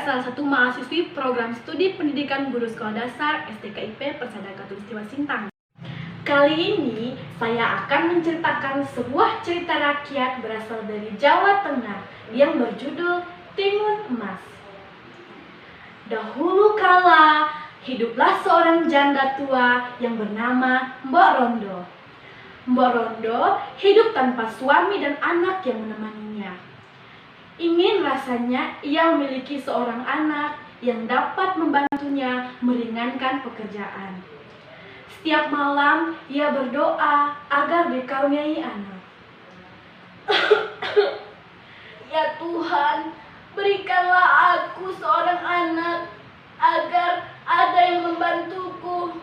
salah satu mahasiswi program studi pendidikan guru sekolah dasar STKIP Persada Khatulistiwa Sintang. Kali ini saya akan menceritakan sebuah cerita rakyat berasal dari Jawa Tengah yang berjudul Timun Emas. Dahulu kala, hiduplah seorang janda tua yang bernama Mbok Rondo. Mbok Rondo hidup tanpa suami dan anak yang menemaninya. Ingin rasanya ia memiliki seorang anak yang dapat membantunya meringankan pekerjaan. Setiap malam ia berdoa agar dikaruniai anak. Ya Tuhan, berikanlah aku seorang anak agar ada yang membantuku.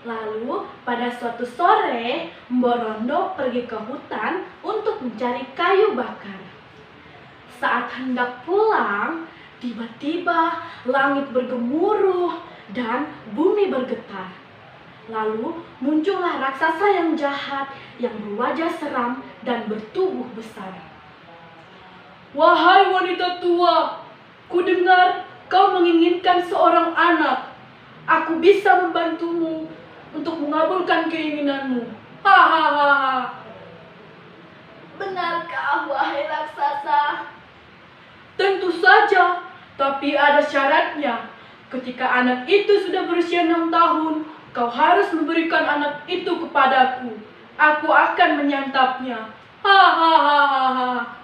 Lalu pada suatu sore, Mbok Rondo pergi ke hutan untuk mencari kayu bakar. Saat hendak pulang, tiba-tiba langit bergemuruh dan bumi bergetar. Lalu muncullah raksasa yang jahat yang berwajah seram dan bertubuh besar. Wahai wanita tua, kudengar kau menginginkan seorang anak. Aku bisa membantumu untuk mengabulkan keinginanmu. Hahaha. Benarkah wahai raksasa? Tentu saja, tapi ada syaratnya. Ketika anak itu sudah berusia 6 tahun, kau harus memberikan anak itu kepadaku. Aku akan menyantapnya. Hahaha.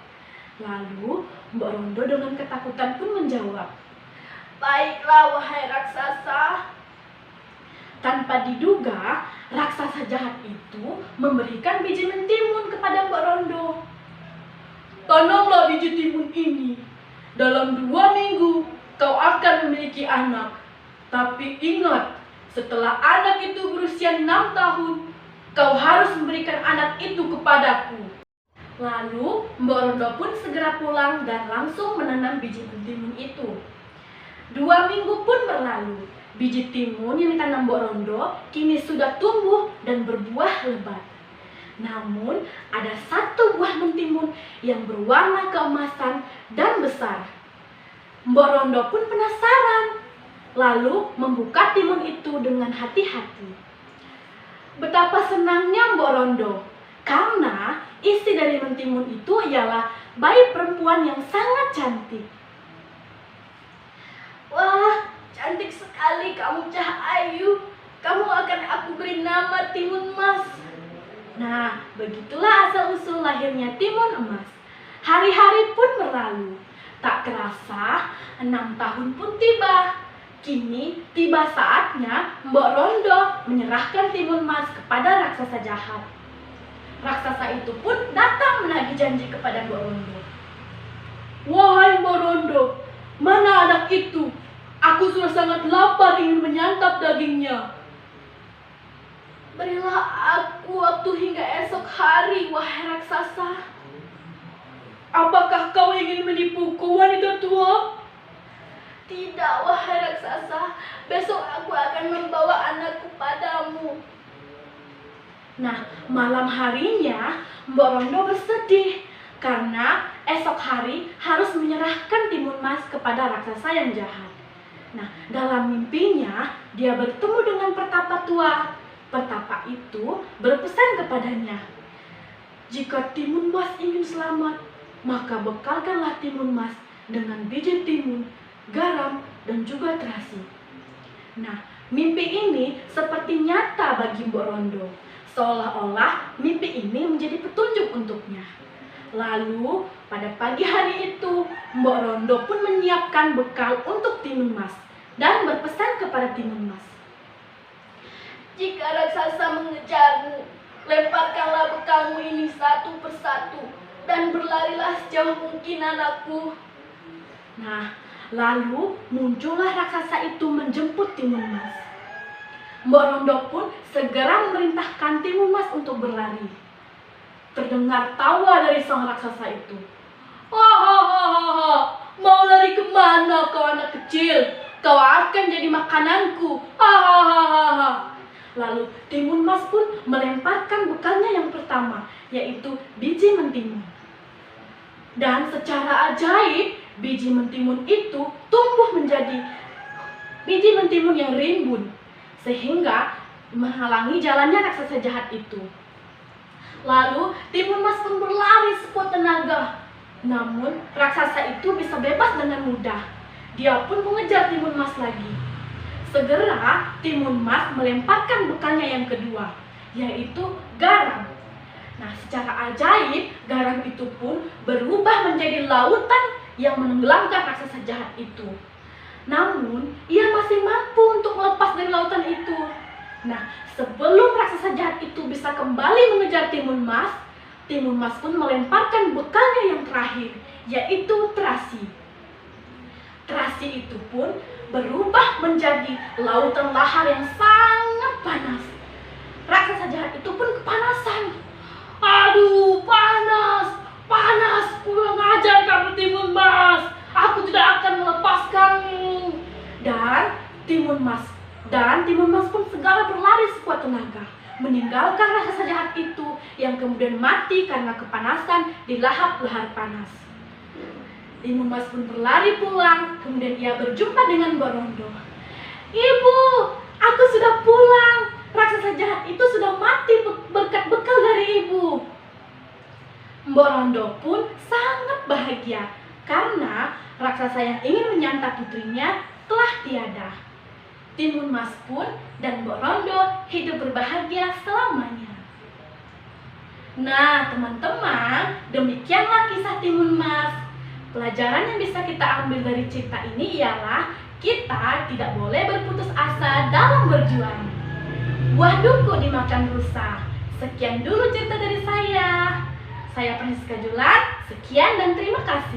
Lalu Mbok Rondo dengan ketakutan pun menjawab, baiklah wahai raksasa. Tanpa diduga, raksasa jahat itu memberikan biji mentimun kepada Mbok Rondo. Tanamlah biji timun ini. Dalam 2 minggu kau akan memiliki anak. Tapi ingat, setelah anak itu berusia 6 tahun, kau harus memberikan anak itu kepadaku. Lalu Mbok Rondo pun segera pulang dan langsung menanam biji timun itu. 2 minggu pun berlalu. Biji timun yang ditanam Mbok Rondo kini sudah tumbuh dan berbuah lebat. Namun ada satu buah mentimun yang berwarna keemasan dan besar. Mbok Rondo pun penasaran, lalu membuka timun itu dengan hati-hati. Betapa senangnya Mbok Rondo, karena isi dari mentimun itu ialah bayi perempuan yang sangat cantik. Wah, cantik sekali kamu Cah Ayu. Kamu akan aku beri nama Timun Emas. Nah, begitulah asal-usul lahirnya Timun Emas. Hari-hari pun berlalu. Tak kerasa, 6 tahun pun tiba. Kini tiba saatnya Mbok Rondo menyerahkan Timun Emas kepada raksasa jahat. Raksasa itu pun datang menagih janji kepada Mbok Rondo. Wahai Mbok Rondo, mana anak itu? Aku sudah sangat lapar ingin menyantap dagingnya. Berilah aku waktu hingga esok hari, wahai raksasa. Apakah kau ingin menipuku, wanita tua? Tidak, wahai raksasa. Besok aku akan membawa anakku padamu. Nah, malam harinya Mbok Rondo bersedih karena esok hari harus menyerahkan timun emas kepada raksasa yang jahat. Nah, dalam mimpinya dia bertemu dengan pertapa tua. Pertapa itu berpesan kepadanya, jika timun emas ingin selamat, maka bekalkanlah timun emas dengan biji timun, garam, dan juga terasi. Nah, mimpi ini seperti nyata bagi Mbok Rondo. Seolah-olah mimpi ini menjadi petunjuk untuknya. Lalu, pada pagi hari itu, Mbok Rondo pun menyiapkan bekal untuk timun emas dan berpesan kepada timun emas. Jika raksasa mengejarmu, lemparkanlah bekalmu ini satu persatu dan berlarilah sejauh mungkin anakku. Nah, lalu muncullah raksasa itu menjemput timun emas. Mbok Rondo pun segera memerintahkan timun emas untuk berlari. Terdengar tawa dari sang raksasa itu. Hahaha, mau lari kemana kau anak kecil? Kau akan jadi makananku. Hahaha. Lalu timun emas pun melemparkan bekalnya yang pertama, yaitu biji mentimun. Dan secara ajaib, biji mentimun itu tumbuh menjadi biji mentimun yang rimbun, sehingga menghalangi jalannya raksasa jahat itu. Lalu timun mas pun berlari sekuat tenaga. Namun raksasa itu bisa bebas dengan mudah. Dia pun mengejar timun mas lagi. Segera timun mas melemparkan bekalnya yang kedua, yaitu garam. Nah, secara ajaib garam itu pun berubah menjadi lautan yang menenggelamkan raksasa jahat itu. Namun ia masih mampu untuk melepas dari lautan itu. Nah, sebelum raksasa jahat itu bisa kembali mengejar timun mas pun melemparkan bekalnya yang terakhir, yaitu terasi. Terasi itu pun berubah menjadi lautan lahar yang sangat panas. Raksasa jahat itu pun kepanasan. Aduh, panas, panas, kurang ajar kamu timun mas. Aku tidak akan melepaskanmu. Dan timun mas pun segera berlari sekuat tenaga, meninggalkan raksasa jahat itu yang kemudian mati karena kepanasan di lahar panas. Timun mas pun berlari pulang, kemudian ia berjumpa dengan Mbok Rondo. Ibu, aku sudah pulang. Raksasa jahat itu sudah mati berkat bekal dari ibu. Mbok Rondo pun sangat bahagia karena raksasa yang ingin menyantap putrinya telah tiada. Timun mas pun dan Mbok Rondo hidup berbahagia selamanya. Nah, teman-teman, demikianlah kisah timun mas. Pelajaran yang bisa kita ambil dari cerita ini ialah kita tidak boleh berputus asa dalam berjuang. Buah duku dimakan rusa. Sekian dulu cerita dari saya. Saya Francisca Julan. Sekian dan terima kasih.